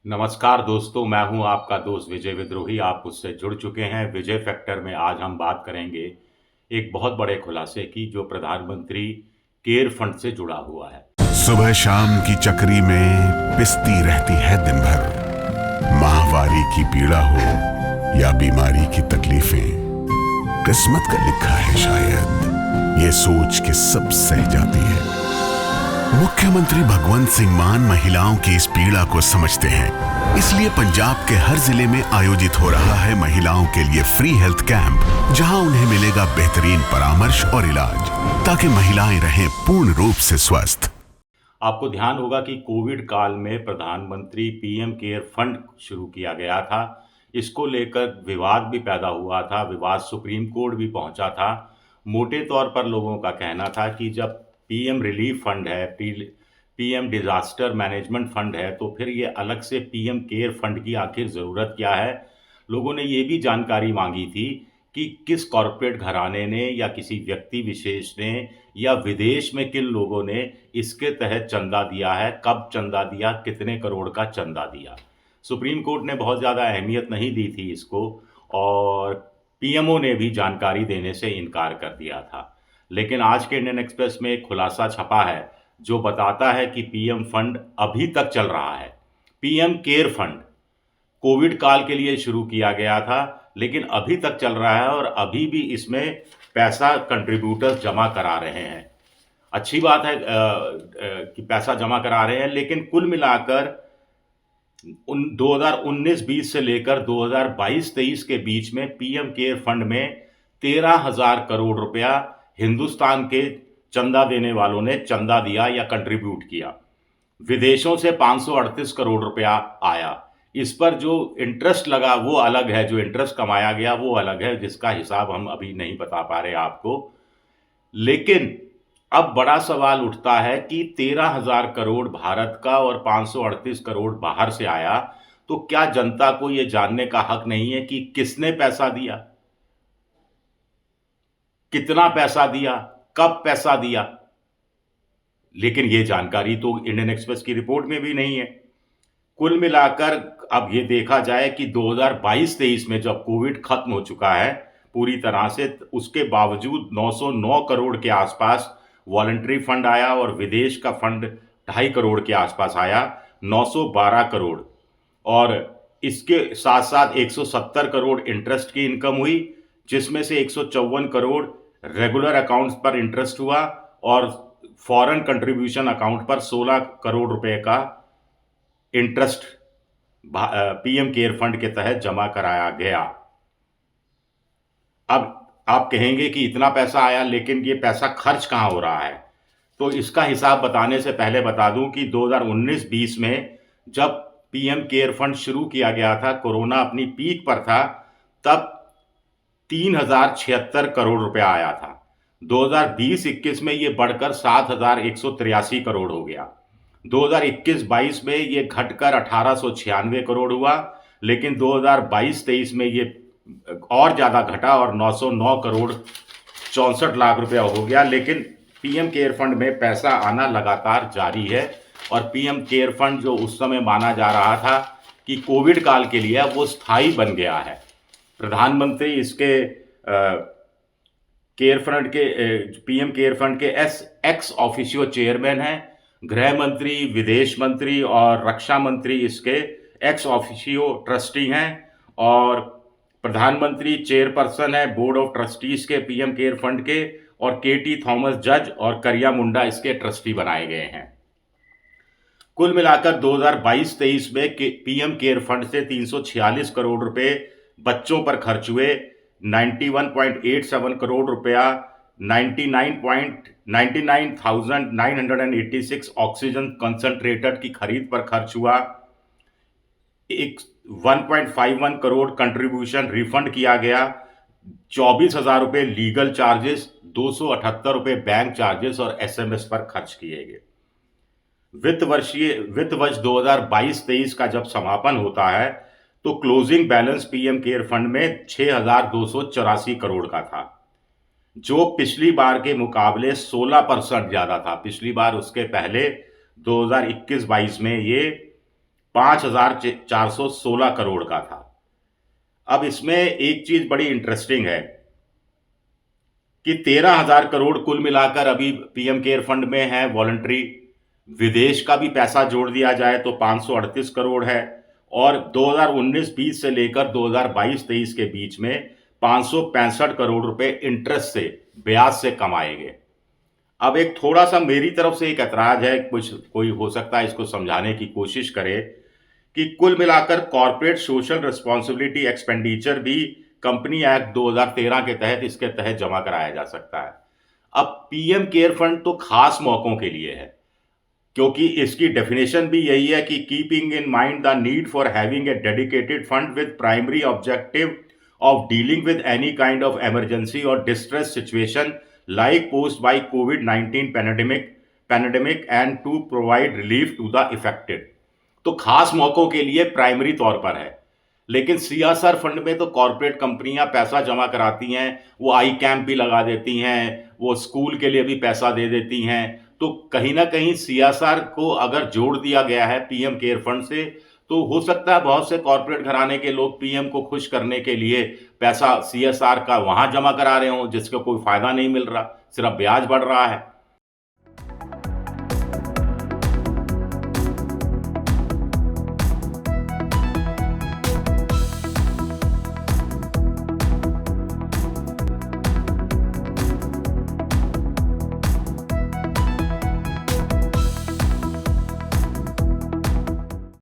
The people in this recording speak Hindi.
नमस्कार दोस्तों, मैं हूं आपका दोस्त विजय विद्रोही। आप मुझसे जुड़ चुके हैं विजय फैक्टर में। आज हम बात करेंगे एक बहुत बड़े खुलासे की जो प्रधानमंत्री केयर फंड से जुड़ा हुआ है। सुबह शाम की चक्री में पिसती रहती है दिन भर। माहवारी की पीड़ा हो या बीमारी की तकलीफें, किस्मत का लिखा है शायद, ये सोच के सब सह जाती है। मुख्यमंत्री भगवंत सिंह मान महिलाओं की इस पीड़ा को समझते हैं, इसलिए पंजाब के हर जिले में आयोजित हो रहा है महिलाओं के लिए फ्री हेल्थ कैंप, जहां उन्हें मिलेगा बेहतरीन परामर्श और इलाज, ताकि महिलाएं रहें पूर्ण रूप से स्वस्थ। आपको ध्यान होगा कि कोविड काल में प्रधानमंत्री पीएम केयर फंड शुरू किया गया था। इसको लेकर विवाद भी पैदा हुआ था, विवाद सुप्रीम कोर्ट भी पहुंचा था। मोटे तौर पर लोगों का कहना था कि जब पीएम रिलीफ फंड है, पीएम डिजास्टर मैनेजमेंट फंड है, तो फिर ये अलग से पीएम केयर फंड की आखिर ज़रूरत क्या है। लोगों ने ये भी जानकारी मांगी थी कि किस कॉरपोरेट घराने ने या किसी व्यक्ति विशेष ने या विदेश में किन लोगों ने इसके तहत चंदा दिया है, कब चंदा दिया, कितने करोड़ का चंदा दिया। सुप्रीम कोर्ट ने बहुत ज़्यादा अहमियत नहीं दी थी इसको, और पीएमओ ने भी जानकारी देने से इनकार कर दिया था। लेकिन आज के इंडियन एक्सप्रेस में एक खुलासा छपा है जो बताता है कि पीएम फंड अभी तक चल रहा है। पीएम केयर फंड कोविड काल के लिए शुरू किया गया था, लेकिन अभी तक चल रहा है और अभी भी इसमें पैसा कंट्रीब्यूटर्स जमा करा रहे हैं। अच्छी बात है कि पैसा जमा करा रहे हैं, लेकिन कुल मिलाकर 2019-20 से लेकर 2022-23 के बीच में पीएम केयर फंड में 13,000 करोड़ रुपया हिंदुस्तान के चंदा देने वालों ने चंदा दिया या कंट्रीब्यूट किया। विदेशों से 538 करोड़ रुपया आया। इस पर जो इंटरेस्ट लगा वो अलग है, जो इंटरेस्ट कमाया गया वो अलग है, जिसका हिसाब हम अभी नहीं बता पा रहे आपको। लेकिन अब बड़ा सवाल उठता है कि 13,000 करोड़ भारत का और 538 करोड़ बाहर से आया, तो क्या जनता को ये जानने का हक नहीं है कि किसने पैसा दिया, कितना पैसा दिया, कब पैसा दिया? लेकिन ये जानकारी तो इंडियन एक्सप्रेस की रिपोर्ट में भी नहीं है। कुल मिलाकर अब ये देखा जाए कि 2022-23 में जब कोविड खत्म हो चुका है पूरी तरह से, उसके बावजूद 909 करोड़ के आसपास वॉलंटरी फंड आया और विदेश का फंड 2.5 करोड़ के आसपास आया, 912 करोड़। और इसके साथ साथ 170 करोड़ इंटरेस्ट की इनकम हुई, जिसमें से 154 करोड़ रेगुलर अकाउंट्स पर इंटरेस्ट हुआ और फॉरेन कंट्रीब्यूशन अकाउंट पर 16 करोड़ रुपए का इंटरेस्ट पीएम केयर फंड के तहत जमा कराया गया। अब आप कहेंगे कि इतना पैसा आया, लेकिन ये पैसा खर्च कहाँ हो रहा है? तो इसका हिसाब बताने से पहले बता दूं कि 2019-20 में जब पीएम केयर फंड शुरू किया गया था, कोरोना अपनी पीक पर था, तब 3,076 करोड़ रुपया आया था। 2020-21 में ये बढ़कर 7,183 करोड़ हो गया। 2021-22 में ये घटकर 1,896 करोड़ हुआ, लेकिन 2022-23 में ये और ज़्यादा घटा और 909 करोड़ 64 लाख रुपया हो गया। लेकिन पीएम केयर फंड में पैसा आना लगातार जारी है, और पीएम केयर फंड जो उस समय माना जा रहा था कि कोविड काल के लिए, वो स्थायी बन गया है। प्रधानमंत्री इसके केयर फंड के पीएम केयर फंड के एक्स ऑफिशियो चेयरमैन हैं। गृह मंत्री, विदेश मंत्री और रक्षा मंत्री इसके एक्स ऑफिशियो ट्रस्टी हैं, और प्रधानमंत्री चेयरपर्सन है बोर्ड ऑफ ट्रस्टीज के पीएम केयर फंड के, और केटी थॉमस जज और करिया मुंडा इसके ट्रस्टी बनाए गए हैं। कुल मिलाकर 2022-23 में पीएम केयर फंड से 346 करोड़ रुपए बच्चों पर खर्च हुए, 91.87 करोड़ रुपया 99,986 ऑक्सीजन कंसंट्रेटर की खरीद पर खर्च हुआ, एक 1.51 करोड़ कंट्रीब्यूशन रिफंड किया गया, 24,000 रुपये लीगल चार्जेस, 278 रुपये बैंक चार्जेस और एसएमएस पर खर्च किए गए। वित्त वर्ष 2022-23 का जब समापन होता है, तो closing balance PM care fund में 6,284 करोड़ का था, जो पिछली बार के मुकाबले 16% ज़्यादा था। पिछली बार, उसके पहले 2021-22 में ये 5,416 करोड़ का था। अब इसमें एक चीज बड़ी इंटरेस्टिंग है कि 13,000 करोड़ कुल मिलाकर अभी पीएम केयर फंड में है वॉलंटरी। विदेश का भी पैसा जोड़ दिया जाए तो 538 करोड़ है, और 2019-20 से लेकर 2022-23 के बीच में 565 करोड़ रुपए इंटरेस्ट से, ब्याज से कमाए गए। अब एक थोड़ा सा मेरी तरफ से एक ऐतराज है, कुछ कोई हो सकता है इसको समझाने की कोशिश करे, कि कुल मिलाकर कॉर्पोरेट सोशल रिस्पॉन्सिबिलिटी एक्सपेंडिचर भी कंपनी एक्ट 2013 के तहत इसके तहत जमा कराया जा सकता है। अब पीएम केयर फंड तो खास मौकों के लिए है, क्योंकि इसकी डेफिनेशन भी यही है कि keeping in mind the need for having a dedicated fund with primary objective of dealing with any kind of emergency और distress situation like post by कोविड-19 pandemic and to provide relief to the affected. तो खास मौकों के लिए प्राइमरी तौर पर है। लेकिन सीएसआर फंड में तो कॉर्पोरेट कंपनियां पैसा जमा कराती हैं, वो आई कैंप भी लगा देती हैं, वो स्कूल के लिए भी पैसा दे देती हैं। तो कहीं ना कहीं सीएसआर को अगर जोड़ दिया गया है पीएम केयर फंड से, तो हो सकता है बहुत से कॉर्पोरेट घराने के लोग पीएम को खुश करने के लिए पैसा सीएसआर का वहां जमा करा रहे हों, जिसका कोई फायदा नहीं मिल रहा, सिर्फ ब्याज बढ़ रहा है।